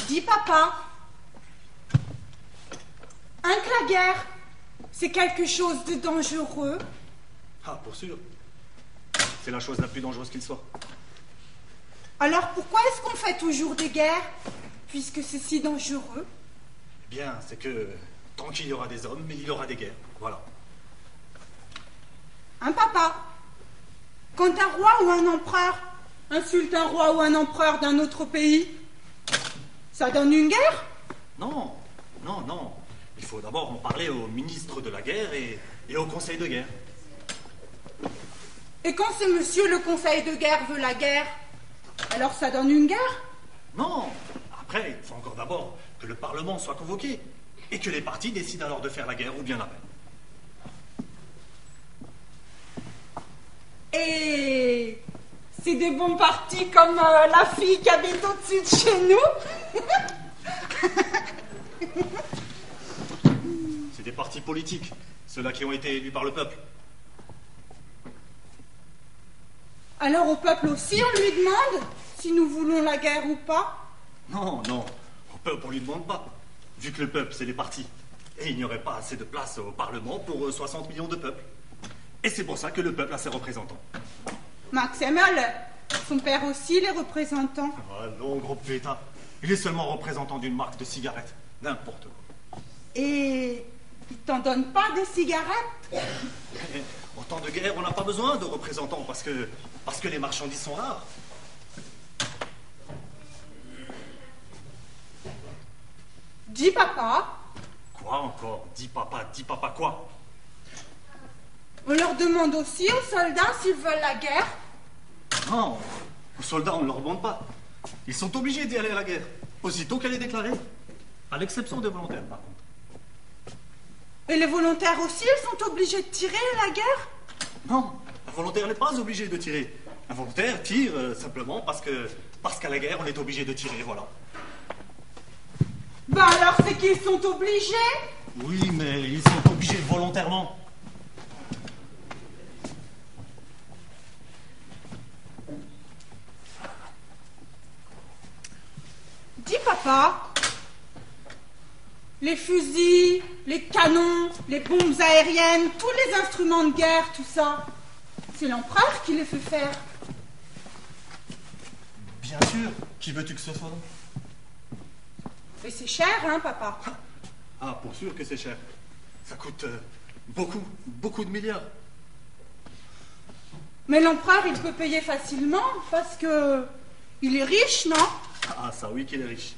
Dis papa, que la guerre, c'est quelque chose de dangereux. Ah, pour sûr. C'est la chose la plus dangereuse qu'il soit. Alors pourquoi est-ce qu'on fait toujours des guerres, puisque c'est si dangereux? Eh bien, c'est que tant qu'il y aura des hommes, il y aura des guerres. Voilà. Papa, quand un roi ou un empereur insulte un roi ou un empereur d'un autre pays, ça donne une guerre? Non, non, non. Il faut d'abord en parler au ministre de la guerre et au conseil de guerre. Et quand ce monsieur le conseil de guerre veut la guerre, alors ça donne une guerre? Non. Après, il faut encore d'abord que le Parlement soit convoqué et que les partis décident alors de faire la guerre ou bien la paix. Et c'est des bons partis comme la fille qui habite au-dessus de chez nous? C'est des partis politiques, ceux-là qui ont été élus par le peuple. Alors au peuple aussi on lui demande si nous voulons la guerre ou pas? Non, non, au peuple on lui demande pas, vu que le peuple c'est les partis. Et il n'y aurait pas assez de place au Parlement pour 60 millions de peuples. Et c'est pour ça que le peuple a ses représentants. Max Emmel, son père aussi, les représentants. Ah non, gros pétard. Il est seulement représentant d'une marque de cigarettes. N'importe quoi. Et il t'en donne pas des cigarettes? Et en temps de guerre, on n'a pas besoin de représentants parce que les marchandises sont rares. Dis papa. Quoi encore? Dis papa quoi? On leur demande aussi aux soldats s'ils veulent la guerre? Non, aux soldats on ne leur demande pas. Ils sont obligés d'y aller à la guerre, aussitôt qu'elle est déclarée. À l'exception des volontaires, par contre. Et les volontaires aussi, ils sont obligés de tirer à la guerre? Non, un volontaire n'est pas obligé de tirer. Un volontaire tire simplement parce qu'à la guerre on est obligé de tirer, voilà. Ben alors c'est qu'ils sont obligés? Oui, mais ils sont obligés volontairement. Dis papa, les fusils, les canons, les bombes aériennes, tous les instruments de guerre, tout ça, c'est l'empereur qui les fait faire. Bien sûr, qui veux-tu que ce soit? Et c'est cher, hein, papa? Ah, pour sûr que c'est cher. Ça coûte beaucoup de milliards. Mais l'empereur, il peut payer facilement parce que il est riche, non? Ah, ça oui qu'il est riche.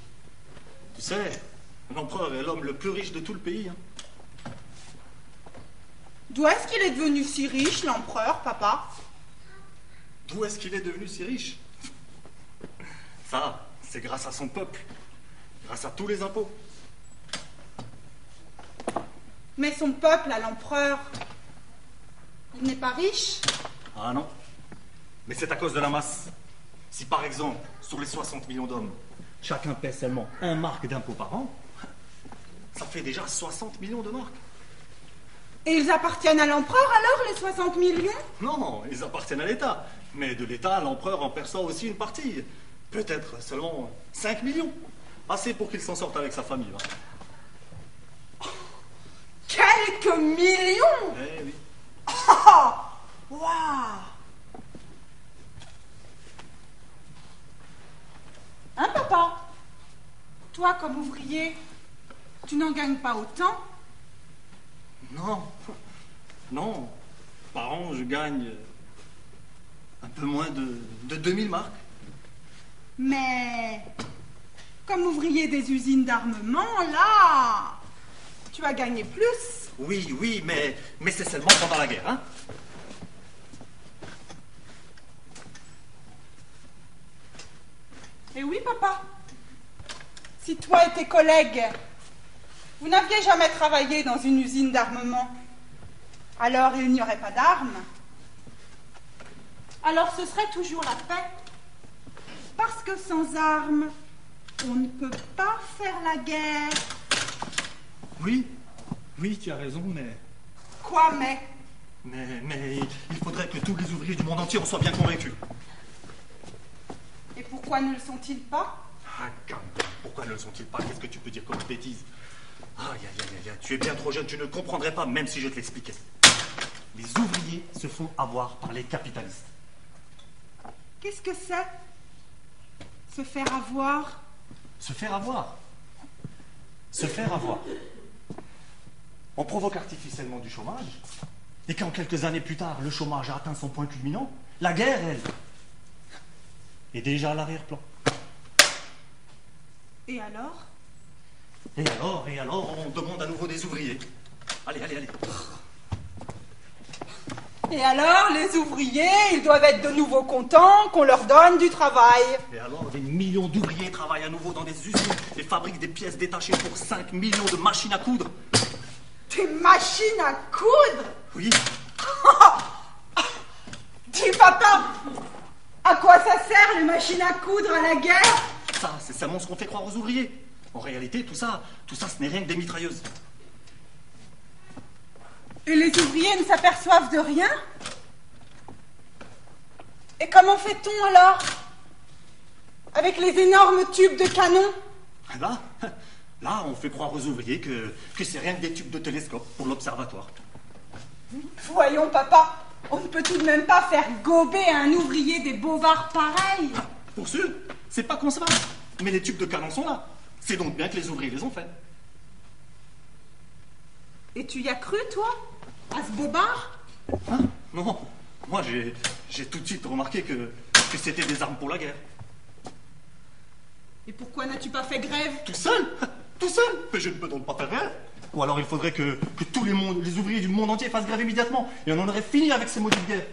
Tu sais, l'empereur est l'homme le plus riche de tout le pays. Hein. D'où est-ce qu'il est devenu si riche, l'empereur, papa? D'où est-ce qu'il est devenu si riche? Ça, c'est grâce à son peuple. Grâce à tous les impôts. Mais son peuple, à l'empereur, il n'est pas riche? Ah non. Mais c'est à cause de la masse. Si par exemple, sur les 60 millions d'hommes, chacun paie seulement 1 marque d'impôt par an, ça fait déjà 60 millions de marques. Et ils appartiennent à l'empereur alors, les 60 millions? Non, ils appartiennent à l'État. Mais de l'État, l'empereur en perçoit aussi une partie. Peut-être seulement 5 millions. Assez pour qu'il s'en sorte avec sa famille. Hein. Quelques millions? Eh oui. Oh! Waouh! Hein, papa? Toi, comme ouvrier, tu n'en gagnes pas autant? Non. Non. Par an, je gagne un peu moins de 2000 marques. Mais comme ouvrier des usines d'armement, là, tu as gagné plus. Oui, mais c'est seulement pendant la guerre, hein? Et oui, papa. Si toi et tes collègues, vous n'aviez jamais travaillé dans une usine d'armement, alors il n'y aurait pas d'armes. Alors ce serait toujours la paix. Parce que sans armes, on ne peut pas faire la guerre. Oui, tu as raison, mais... Quoi, mais? Mais il faudrait que tous les ouvriers du monde entier en soient bien convaincus. Et pourquoi ne le sont-ils pas? Ah, pourquoi pourquoi ne le sont-ils pas? Qu'est-ce que tu peux dire comme bêtise? Aïe, aïe, aïe, aïe, tu es bien trop jeune, tu ne comprendrais pas, même si je te l'expliquais. Les ouvriers se font avoir par les capitalistes. Qu'est-ce que c'est? Se faire avoir? Se faire avoir. Se faire avoir. On provoque artificiellement du chômage, et quand quelques années plus tard, le chômage a atteint son point culminant, la guerre, elle, est déjà à l'arrière-plan. Et alors? Et alors, on demande à nouveau des ouvriers. Allez, allez, allez. Et alors, les ouvriers, ils doivent être de nouveau contents qu'on leur donne du travail. Et alors, des millions d'ouvriers travaillent à nouveau dans des usines et fabriquent des pièces détachées pour 5 millions de machines à coudre. Des machines à coudre? Oui. Dis, papa, à quoi ça sert les machines à coudre à la guerre? Ça, c'est seulement ce qu'on fait croire aux ouvriers. En réalité, tout ça, ce n'est rien que des mitrailleuses. Et les ouvriers ne s'aperçoivent de rien? Et comment fait-on alors? Avec les énormes tubes de canon? Là, on fait croire aux ouvriers que c'est rien que des tubes de télescope pour l'observatoire. Voyons, papa, on ne peut tout de même pas faire gober à un ouvrier des bovards pareils. Pour sûr, c'est pas qu'on se fasse. Mais les tubes de canon sont là. C'est donc bien que les ouvriers les ont faits. Et tu y as cru, toi? À ce bobard? Hein? Non, moi j'ai tout de suite remarqué que c'était des armes pour la guerre. Et pourquoi n'as-tu pas fait grève? Tout seul? Tout seul? Mais je ne peux donc pas faire grève. Ou alors il faudrait que tous les ouvriers du monde entier fassent grève immédiatement. Et on en aurait fini avec ces maudites guerres.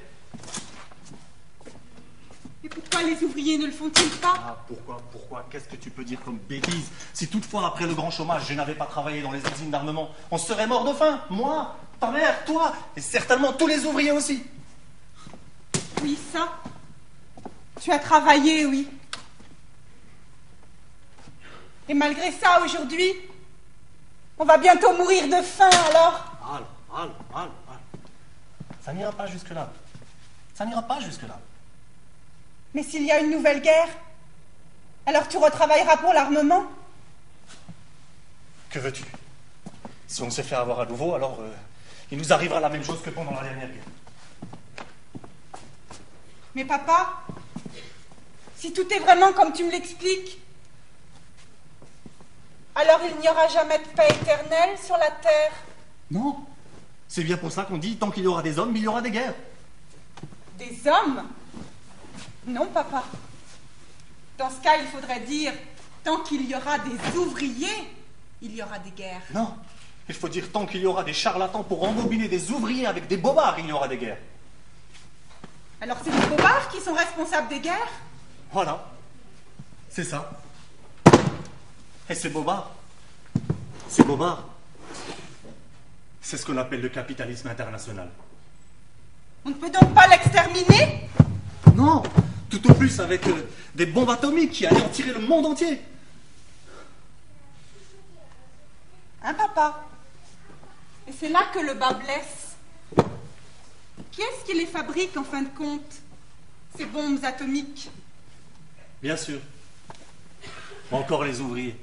Et pourquoi les ouvriers ne le font-ils pas? Ah, pourquoi? Qu'est-ce que tu peux dire comme bêtise? Si toutefois, après le grand chômage, je n'avais pas travaillé dans les usines d'armement, on serait mort de faim. Moi, ta mère, toi, et certainement tous les ouvriers aussi. Oui, ça. Tu as travaillé, oui. Et malgré ça, aujourd'hui, on va bientôt mourir de faim, alors. Al. Ça n'ira pas jusque-là. Ça n'ira pas jusque-là. Mais s'il y a une nouvelle guerre, alors tu retravailleras pour l'armement? Que veux-tu? Si on se fait avoir à nouveau, alors il nous arrivera la même chose que pendant la dernière guerre. Mais papa, si tout est vraiment comme tu me l'expliques, alors il n'y aura jamais de paix éternelle sur la terre. Non, c'est bien pour ça qu'on dit tant qu'il y aura des hommes, il y aura des guerres. Des hommes? Non, papa. Dans ce cas, il faudrait dire tant qu'il y aura des ouvriers, il y aura des guerres. Non, il faut dire tant qu'il y aura des charlatans pour embobiner des ouvriers avec des bobards, il y aura des guerres. Alors c'est les bobards qui sont responsables des guerres? Voilà, c'est ça. Et ces bobards, c'est ce qu'on appelle le capitalisme international. On ne peut donc pas l'exterminer? Non, tout au plus avec des bombes atomiques qui anéantiraient le monde entier. Hein, papa? Et c'est là que le bas blesse. Qui est-ce qui les fabrique, en fin de compte, ces bombes atomiques? Bien sûr. Encore les ouvriers.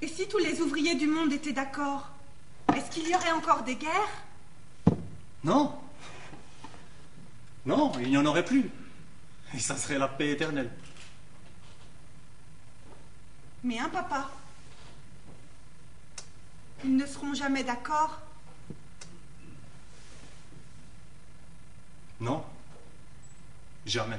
Et si tous les ouvriers du monde étaient d'accord, est-ce qu'il y aurait encore des guerres? Non. Non, il n'y en aurait plus. Et ça serait la paix éternelle. Mais hein, papa? Ils ne seront jamais d'accord? Non. Jamais.